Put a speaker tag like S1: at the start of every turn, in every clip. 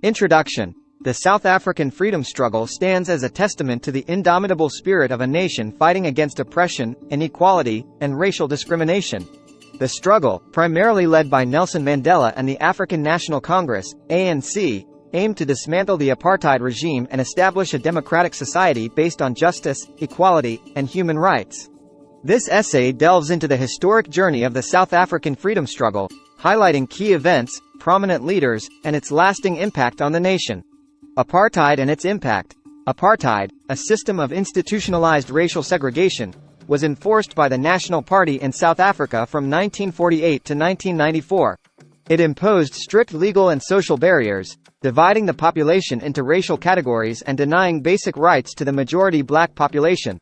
S1: Introduction. The South African freedom struggle stands as a testament to the indomitable spirit of a nation fighting against oppression, inequality, and racial discrimination. The struggle, primarily led by Nelson Mandela and the African National Congress, ANC, aimed to dismantle the apartheid regime and establish a democratic society based on justice, equality, and human rights. This essay delves into the historic journey of the South African freedom struggle, highlighting key events, prominent leaders, and its lasting impact on the nation. Apartheid and its impact. Apartheid, a system of institutionalized racial segregation, was enforced by the National Party in South Africa from 1948 to 1994. It imposed strict legal and social barriers, dividing the population into racial categories and denying basic rights to the majority black population.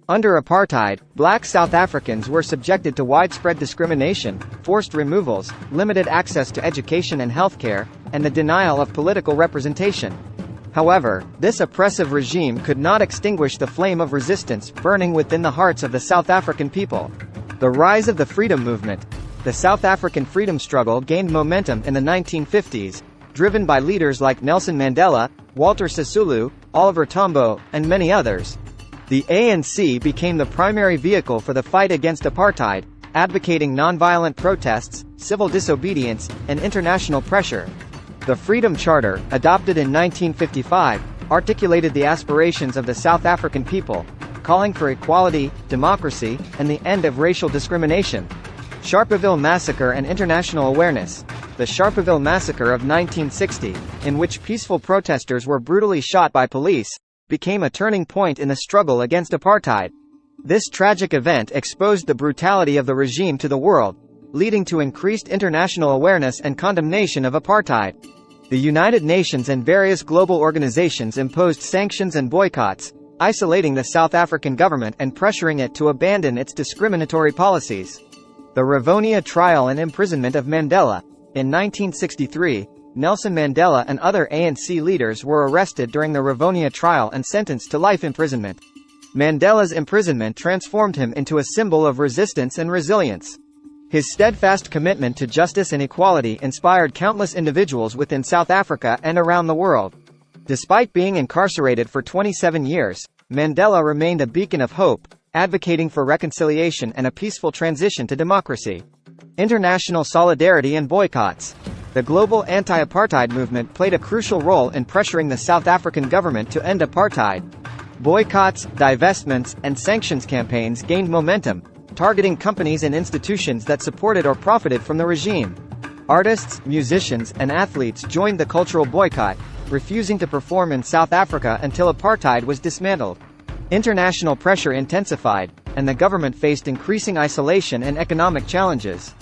S1: Under apartheid, black South Africans were subjected to widespread discrimination, forced removals, limited access to education and healthcare, and the denial of political representation. However, this oppressive regime could not extinguish the flame of resistance burning within the hearts of the South African people. The rise of the freedom movement. The South African freedom struggle gained momentum in the 1950s, driven by leaders like Nelson Mandela, Walter Sisulu, Oliver Tambo, and many others. The ANC became the primary vehicle for the fight against apartheid, advocating nonviolent protests, civil disobedience, and international pressure. The Freedom Charter, adopted in 1955, articulated the aspirations of the South African people, calling for equality, democracy, and the end of racial discrimination. Sharpeville Massacre and international awareness. The Sharpeville Massacre of 1960, in which peaceful protesters were brutally shot by police, became a turning point in the struggle against apartheid. This tragic event exposed the brutality of the regime to the world, leading to increased international awareness and condemnation of apartheid. The United Nations and various global organizations imposed sanctions and boycotts, isolating the South African government and pressuring it to abandon its discriminatory policies. The Rivonia trial and imprisonment of Mandela. In 1963, Nelson Mandela and other ANC leaders were arrested during the Rivonia trial and sentenced to life imprisonment. Mandela's imprisonment transformed him into a symbol of resistance and resilience. His steadfast commitment to justice and equality inspired countless individuals within South Africa and around the world. Despite being incarcerated for 27 years, Mandela remained a beacon of hope, advocating for reconciliation and a peaceful transition to democracy. International solidarity and boycotts. The global anti-apartheid movement played a crucial role in pressuring the South African government to end apartheid. Boycotts, divestments, and sanctions campaigns gained momentum, targeting companies and institutions that supported or profited from the regime. Artists, musicians, and athletes joined the cultural boycott, refusing to perform in South Africa until apartheid was dismantled. International pressure intensified, and the government faced increasing isolation and economic challenges.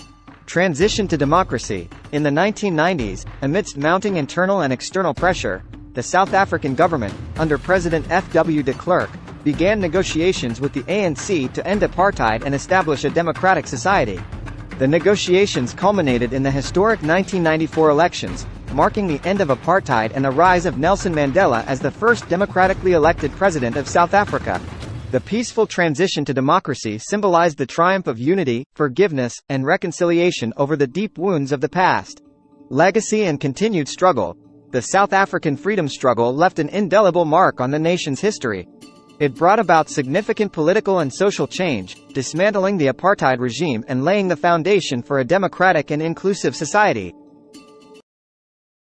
S1: Transition to democracy. In the 1990s, amidst mounting internal and external pressure, the South African government, under President F.W. de Klerk, began negotiations with the ANC to end apartheid and establish a democratic society. The negotiations culminated in the historic 1994 elections, marking the end of apartheid and the rise of Nelson Mandela as the first democratically elected president of South Africa. The peaceful transition to democracy symbolized the triumph of unity, forgiveness, and reconciliation over the deep wounds of the past. Legacy and continued struggle. The South African freedom struggle left an indelible mark on the nation's history. It brought about significant political and social change, dismantling the apartheid regime and laying the foundation for a democratic and inclusive society.